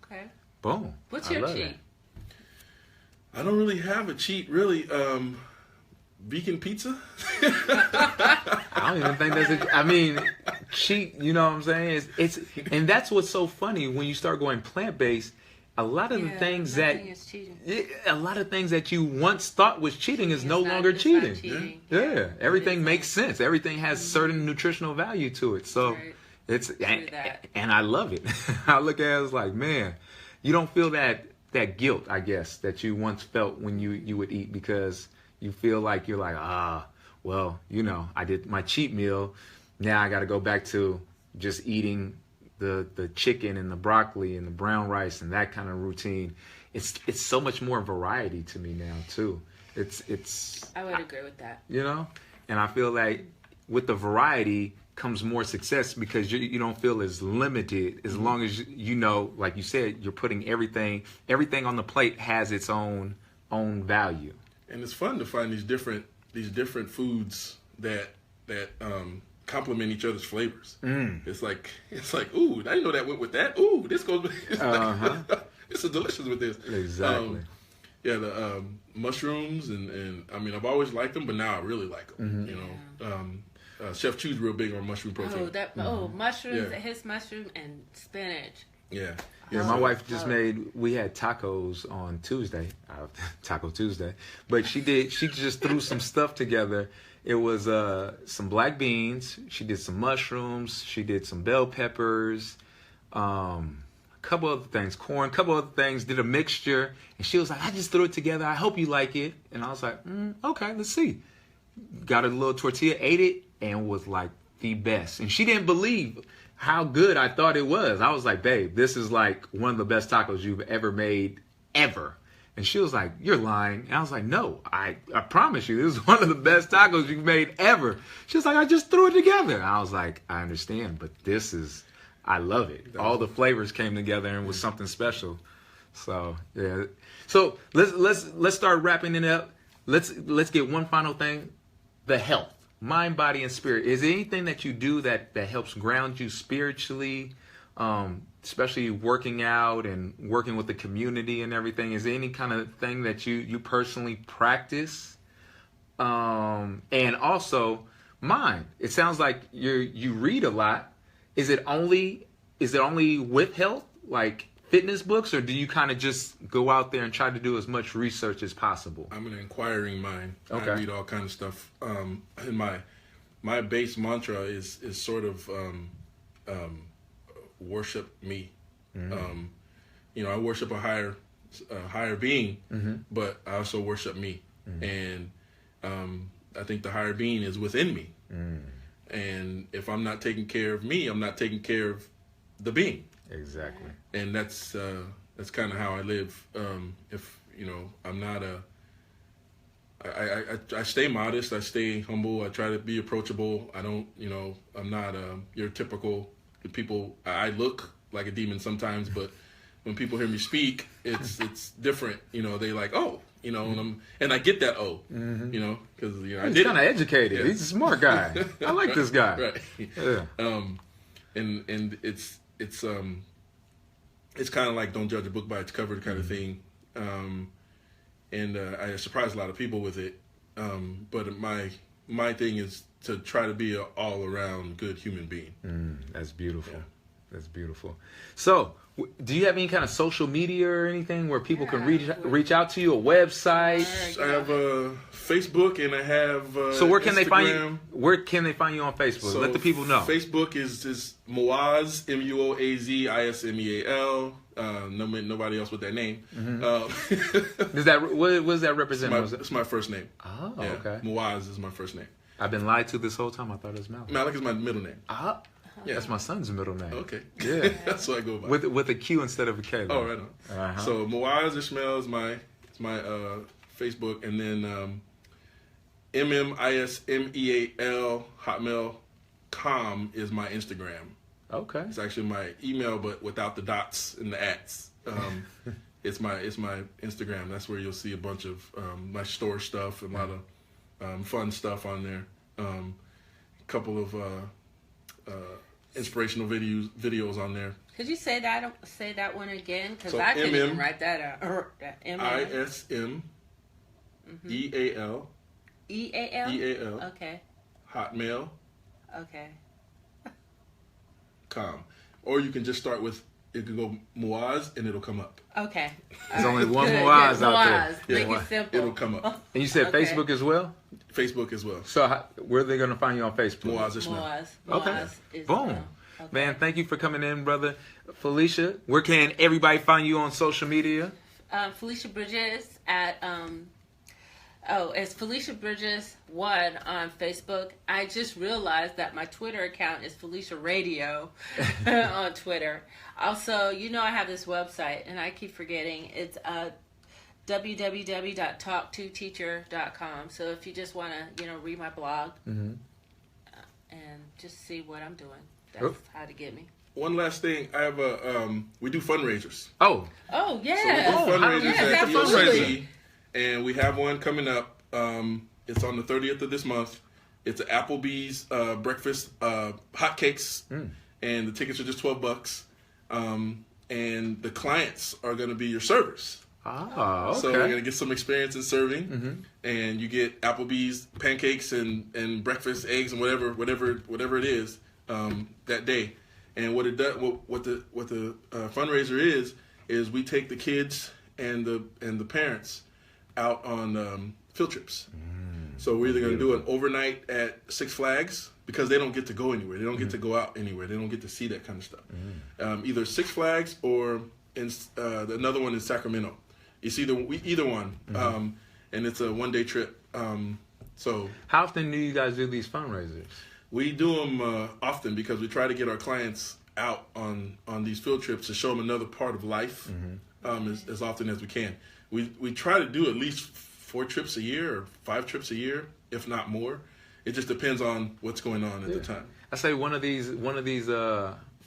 Okay. Boom. What's your cheat? I don't really have a cheat, really. Vegan pizza? I don't even think that's I mean, cheat, you know what I'm saying? It's and that's what's so funny when you start going plant-based. A lot of the things that you once thought was cheating is no longer cheating. Yeah. Everything makes sense. Everything has certain nutritional value to it. So it's and I love it. I look at it as like, man, you don't feel that guilt, I guess, that you once felt when you would eat, because you feel like you're like, well, you know, I did my cheat meal. Now I got to go back to just eating the chicken and the broccoli and the brown rice and that kind of routine. It's so much more variety to me now too. I would agree with that. You know, and I feel like with the variety comes more success, because you don't feel as limited as long as you know, like you said, you're putting everything on the plate has its own value. And it's fun to find these different foods that complement each other's flavors. It's like, ooh, I didn't know that went with that. Ooh, this goes with this is delicious with this. Exactly. The mushrooms and I mean, I've always liked them, but now I really like them. You know, Chef Chu's real big on mushroom protein. Mushrooms, his mushroom and spinach. Yeah. Yeah, my wife just we had tacos on Tuesday, Taco Tuesday, but she just threw some stuff together. It was some black beans, she did some mushrooms, she did some bell peppers, a couple other things, corn, a couple other things, did a mixture, and she was like, I just threw it together, I hope you like it. And I was like, okay, let's see. Got a little tortilla, ate it, and was like the best. And she didn't believe how good I thought it was. I was like, babe, this is like one of the best tacos you've ever made, ever. And she was like, you're lying. And I was like, no, I promise you, this is one of the best tacos you've made ever. She was like, I just threw it together. And I was like, I understand, but I love it. All the flavors came together and was something special. So, yeah. So let's start wrapping it up. Let's get one final thing, the health. Mind, body, and spirit. Is there anything that you do that helps ground you spiritually, especially working out and working with the community and everything? Is there any kind of thing that you personally practice? And also, mind. It sounds like you read a lot. Is it only with health, like fitness books, or do you kind of just go out there and try to do as much research as possible? I'm an inquiring mind. Okay. I read all kinds of stuff. And my base mantra is sort of worship me. You know, I worship a higher being, but I also worship me, and I think the higher being is within me. And if I'm not taking care of me, I'm not taking care of the being. Exactly. And that's kind of how I live. If you know, I'm not I stay modest. I stay humble. I try to be approachable. I don't, you know, I'm not your typical people. I look like a demon sometimes, but when people hear me speak, it's different. You know, they like, oh, you know, and I get that, you know, because you know, He's kind of educated. Yeah. He's a smart guy. I like this guy. Right. Yeah. And it's kind of like don't judge a book by its cover kind of thing. And I surprise a lot of people with it. But my thing is to try to be an all around good human being. That's beautiful. Yeah. That's beautiful. So, do you have any kind of social media or anything where people can reach out to you? A website? I have Facebook and I have So where can Instagram. they find you? Where can they find you on Facebook? So Let the people know. Facebook is Muaz, Muazizmeal. Nobody else with that name. Does that what does that represent? It's my first name. Oh, Yeah, okay. Muaz is my first name. I've been lied to this whole time. I thought it was Malik. Malik is my middle name. Ah, Yeah. that's my son's middle name. Okay. Yeah. That's what I go by. With a Q instead of a K. Oh, right on. Uh-huh. So Muaz Ishmael is my Facebook, and then MMISMEAL hotmail.com is my Instagram. Okay. It's actually my email, but without the dots and the ats. It's my Instagram. That's where you'll see a bunch of my store stuff and a lot of fun stuff on there. A couple of inspirational videos on there. Could you say that one again? Because So I couldn't MM, even write that out. ISMEAL EAL. Okay. hotmail.com. Okay. Or you can just start with, it can go Muaz and it'll come up. Okay. There's only one Good, Muaz good. out Muaz. there. Make Yeah. it simple. It'll come up. And you said Okay. Facebook as well? Facebook as well. So where are they going to find you on Facebook? Muaz Ishmael. Muaz. Okay. Muaz is Boom. okay. Man, thank you for coming in, brother. Felicia, where can everybody find you on social media? Felicia Bridges at it's Felicia Bridges 1 on Facebook. I just realized that my Twitter account is Felicia Radio on Twitter. Also, you know, I have this website and I keep forgetting. It's www.talktoteacher.com. So if you just want to, you know, read my blog and just see what I'm doing, that's how to get me. One last thing, I have we do fundraisers. Oh, Oh yeah. So we do fundraisers yes, at absolutely. EOC, and we have one coming up. It's on the 30th of this month. It's an Applebee's breakfast hotcakes, and the tickets are just $12. And the clients are going to be your servers. okay. So we're going to get some experience in serving, and you get Applebee's pancakes and breakfast eggs and whatever it is that day. And what it does, what the fundraiser is we take the kids and the parents out on field trips. So we're either going to do an overnight at Six Flags, because they don't get to go anywhere. They don't get to go out anywhere. They don't get to see that kind of stuff. Either Six Flags or another one in Sacramento. It's either one, and it's a one-day trip. So how often do you guys do these fundraisers? we do them often because we try to get our clients out on these field trips to show them another part of life as often as we can. We try to do at least 4 trips a year or 5 trips a year, if not more. It just depends on what's going on at the time. I say one of these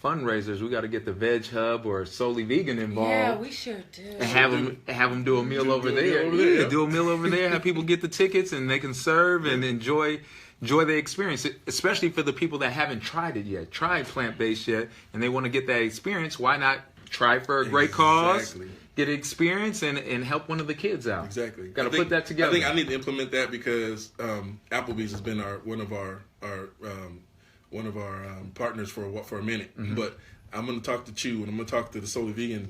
fundraisers, we got to get the Veg Hub or Solely Vegan involved. Yeah, we sure do. And have them do a meal over there. Yeah. Do a meal over there. Have people get the tickets and they can serve and enjoy the experience. Especially for the people that haven't tried it yet, tried plant-based yet, and they want to get that experience. Why not try for a great cause? Exactly. Get experience and help one of the kids out. Exactly. Got to put that together. I think I need to implement that because Applebee's has been one of our partners for a minute. But I'm going to talk to Chew and I'm going to talk to the Solely Vegan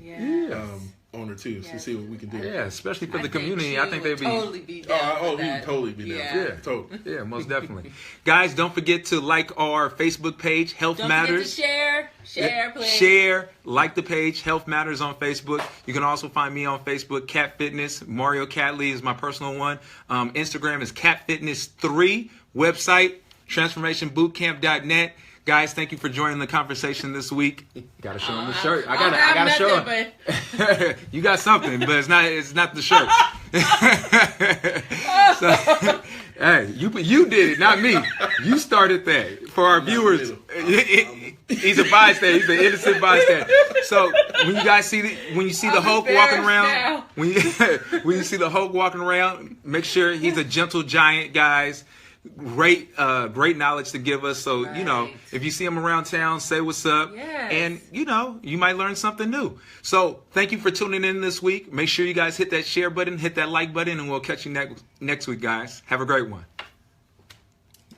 owner too, to Yes. see what we can do. Yeah, especially for I the think community. she I think would they'd be totally be down Oh, for he that. would totally be down. Yeah. Totally. yeah, most definitely. Guys, don't forget to like our Facebook page, Health Don't Matters. forget to share, please. Share, like the page, Health Matters on Facebook. You can also find me on Facebook, Cat Fitness. Mario Catley is my personal one. Instagram is Cat Fitness 3. Website, transformationbootcamp.net. Guys, thank you for joining the conversation this week. Gotta show them the shirt. I don't gotta have show nothing, them. You got something, but it's not the shirt. So, hey, you did it, not me. You started that. For our viewers, he's a bystander. He's an innocent bystander. So when you guys see when you see the I'm Hulk walking around, embarrassed when you see the Hulk walking around, make sure he's a gentle giant, guys. Great knowledge to give us. So, you know, Right. if you see him around town, say what's up. Yes. And, you know, you might learn something new. So thank you for tuning in this week. Make sure you guys hit that share button, hit that like button, and we'll catch you next week, guys. Have a great one.